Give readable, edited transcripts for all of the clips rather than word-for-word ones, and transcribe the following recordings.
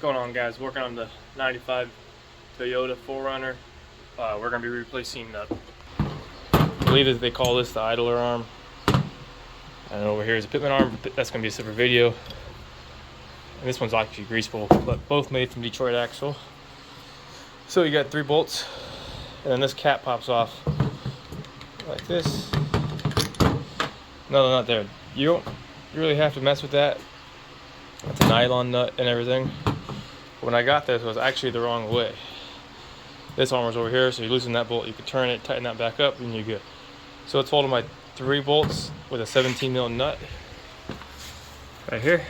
going on, guys? Working on the 95 Toyota 4Runner. We're going to be replacing the, I believe that they call this the idler arm. And over here is a pitman arm, but that's going to be a separate video. And this one's actually greasable, but both made from Detroit axle. So you got 3 bolts, and then this cap pops off like this. No, not there. You don't really have to mess with that. It's a nylon nut and everything. When I got this, it was actually the wrong way. This arm was over here, so you loosen that bolt, you can turn it, tighten that back up, and you're good. So it's holding my 3 bolts with a 17 mil nut right here.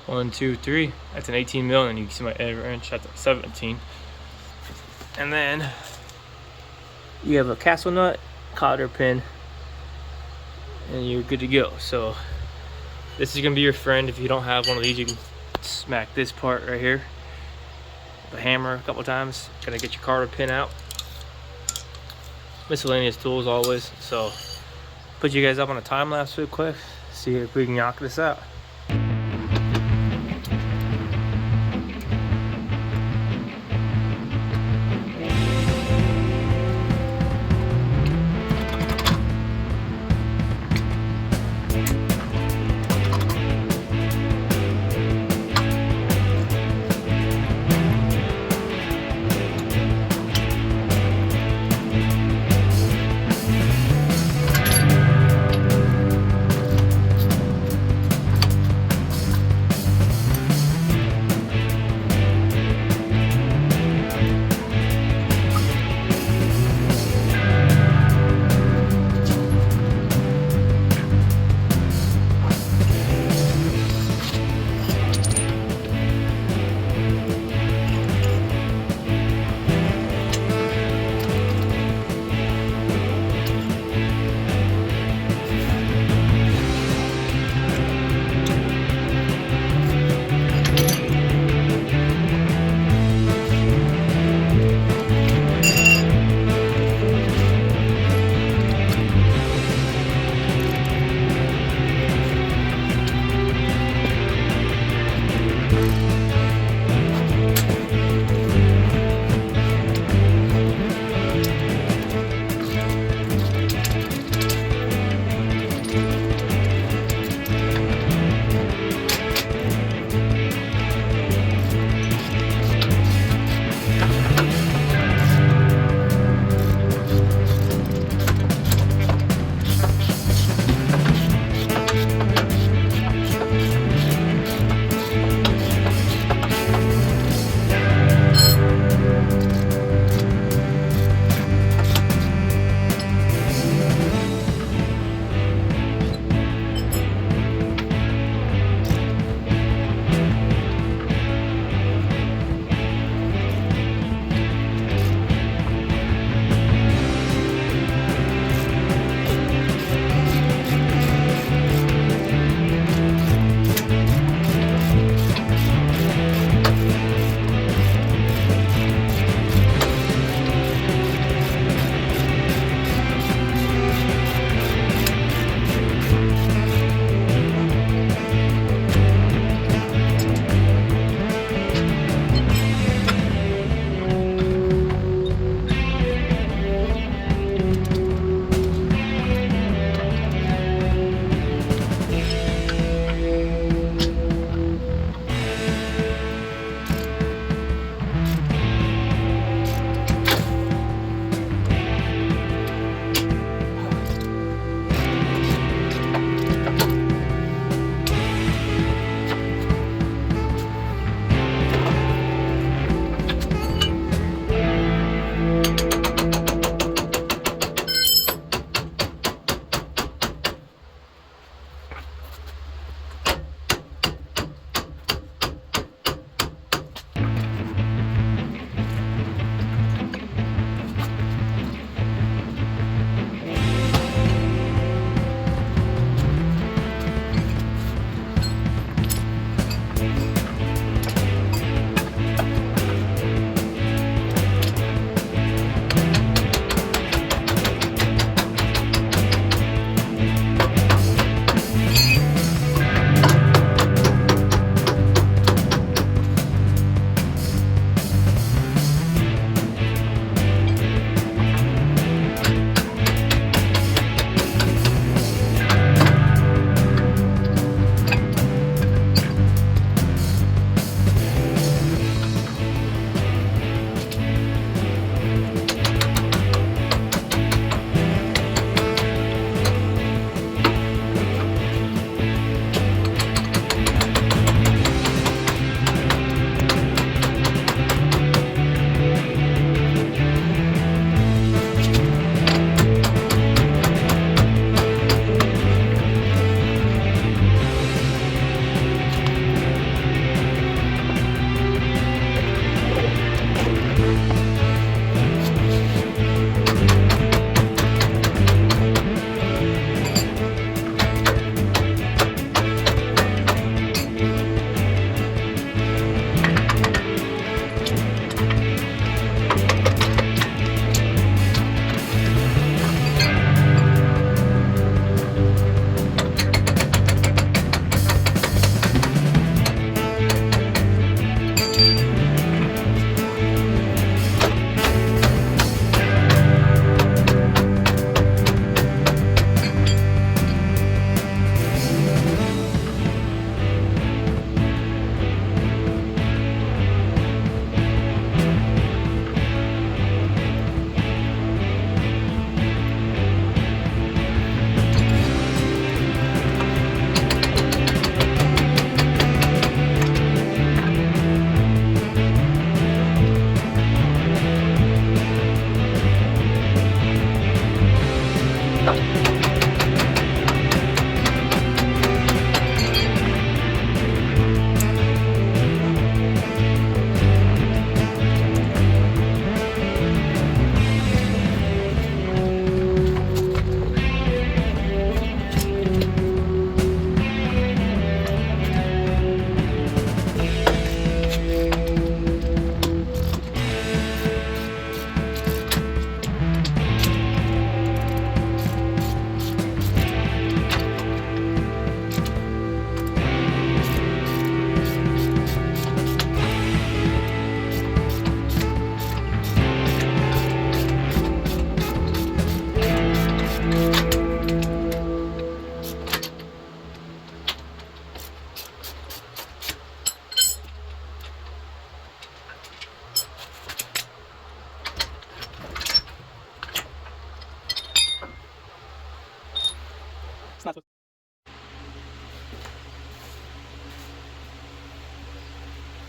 1, 2, 3. That's an 18 mil, and you can see my edge wrench. That's a 17. And then you have a castle nut, cotter pin, and you're good to go. So this is gonna be your friend. If you don't have one of these, you can smack this part right here with a hammer a couple times. Gotta get your cotter pin out. Miscellaneous tools always. So put you guys up on a time lapse real quick, see if we can knock this out.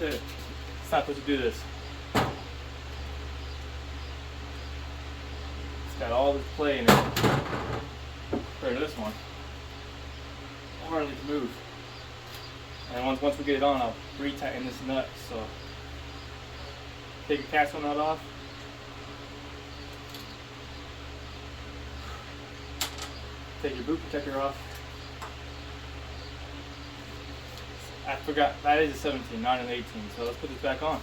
It's not supposed to do this. It's got all this play in it. Compared to this one. Hardly to move. And once we get it on, I'll retighten this nut. So take a castle nut off. Take your boot protector off. I forgot, that is a 17, not an 18, so let's put this back on.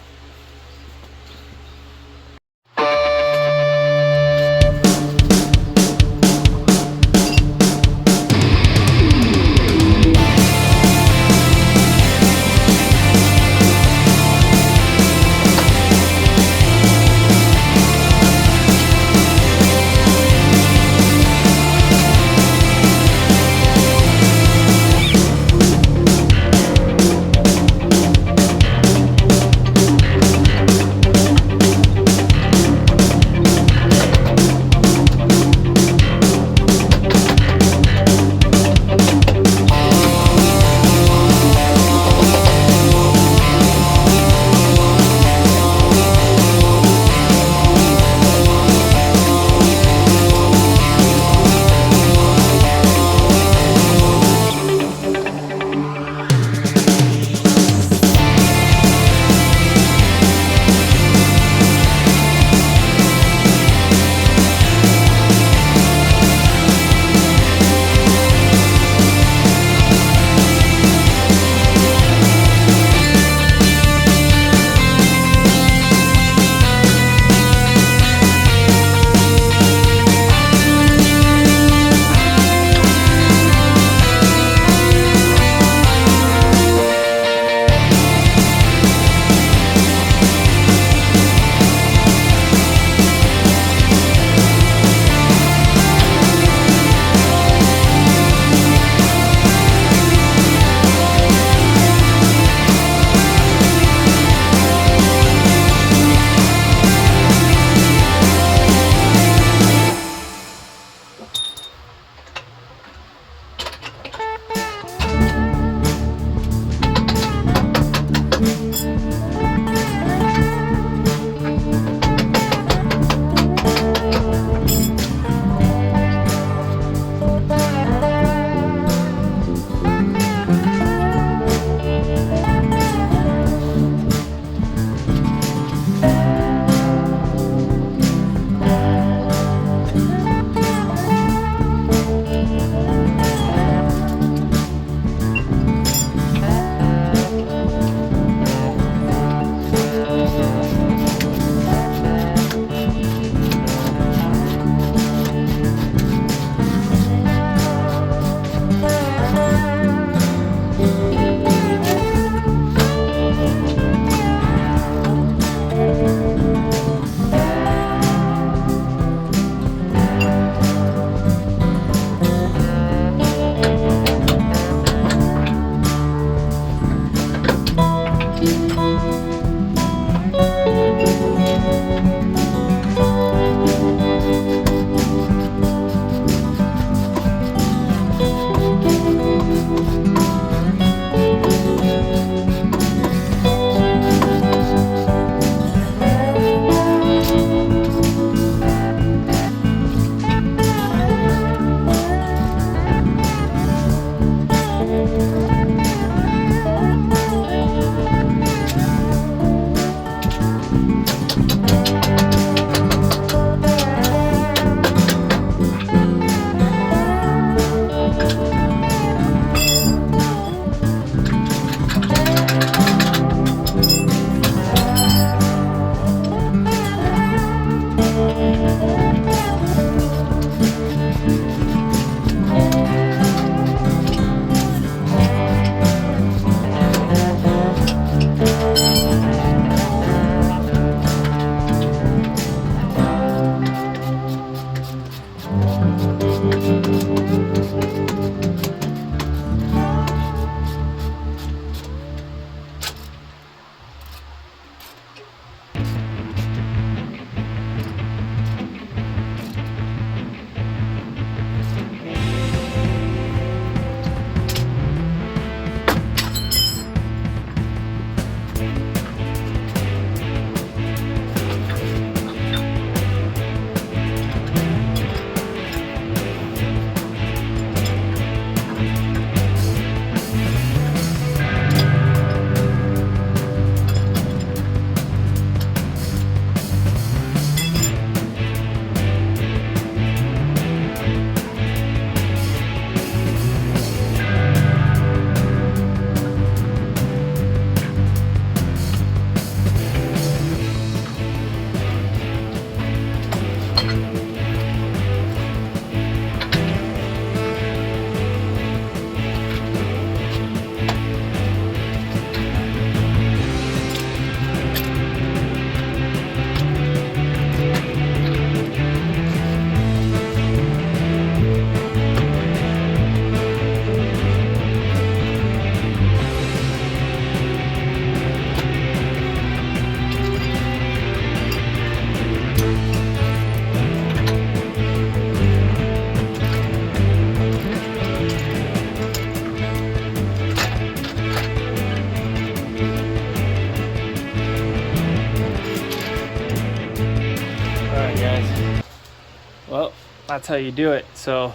that's how you do it. So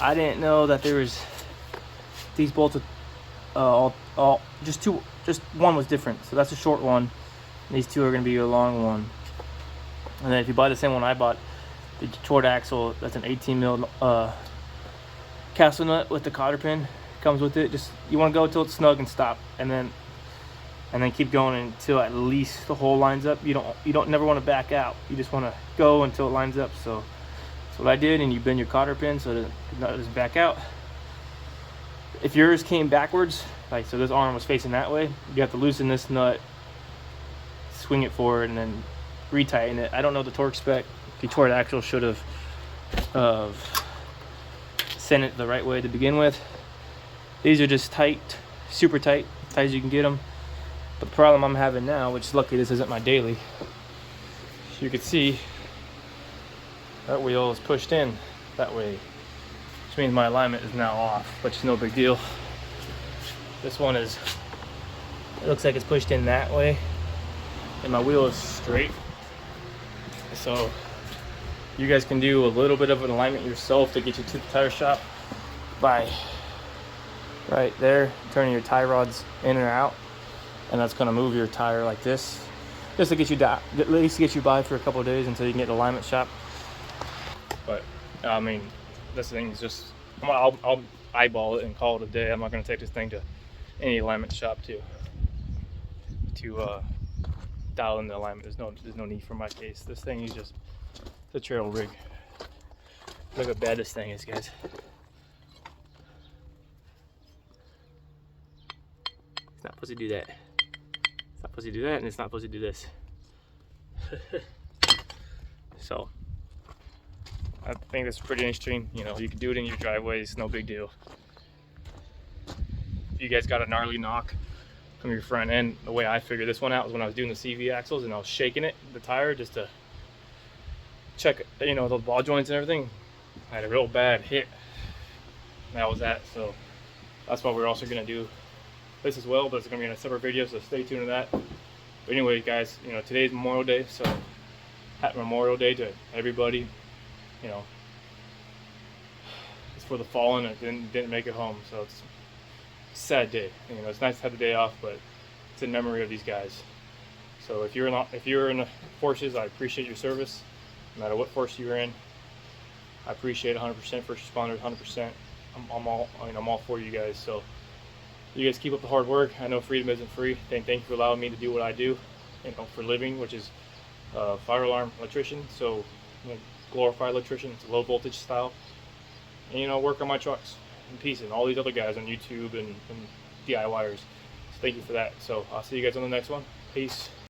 I didn't know that there was these bolts with just one was different. So that's a short one. These two are going to be a long one. And then if you buy the same one I bought, the short axle, that's an 18 mil castle nut with the cotter pin comes with it. Just you want to go until it's snug and stop, and then keep going until at least the hole lines up. You don't never want to back out. You just want to go until it lines up. So that's what I did, and you bend your cotter pin so that the nut doesn't back out. If yours came backwards, like so this arm was facing that way, you have to loosen this nut, swing it forward, and then retighten it. I don't know the torque spec. The short axle should have sent it the right way to begin with. These are just tight, super tight, tight as you can get them. But the problem I'm having now, which is lucky this isn't my daily, you can see that wheel is pushed in that way, which means my alignment is now off, which is no big deal. This one is, it looks like it's pushed in that way, and my wheel is straight. So you guys can do a little bit of an alignment yourself to get you to the tire shop by right there turning your tie rods in or out, and that's going to move your tire like this, just to get you at least get you by for a couple of days until you can get the alignment shop. But I mean, this thing is just, I'll eyeball it and call it a day. I'm not going to take this thing to any alignment shop to dial in the alignment. There's no need for my case. This thing is just the trail rig. Look how bad this thing is, guys. It's not supposed to do that. It's not supposed to do that, and it's not supposed to do this. So I think that's pretty interesting. You know, you can do it in your driveway. It's no big deal. If you guys got a gnarly knock from your front end, the way I figured this one out was when I was doing the CV axles and I was shaking it, the tire, just to check, you know, the ball joints and everything. I had a real bad hit. And that was that. So that's what we're also going to do this as well, but it's going to be in a separate video, so stay tuned to that. But anyway, guys, you know, today's Memorial Day, so happy Memorial Day to everybody. You know, it's for the fallen that didn't make it home, so it's a sad day. You know, it's nice to have the day off, but it's in memory of these guys. So if you're in the forces, I appreciate your service, no matter what force you're in. I appreciate 100% first responders, 100%. I'm all for you guys. So you guys keep up the hard work. I know freedom isn't free. Thank you for allowing me to do what I do, you know, for a living, which is fire alarm electrician. So, you know, glorified electrician. It's a low voltage style, and you know, work on my trucks and peace, and all these other guys on YouTube and DIYers. So thank you for that. So I'll see you guys on the next one. Peace.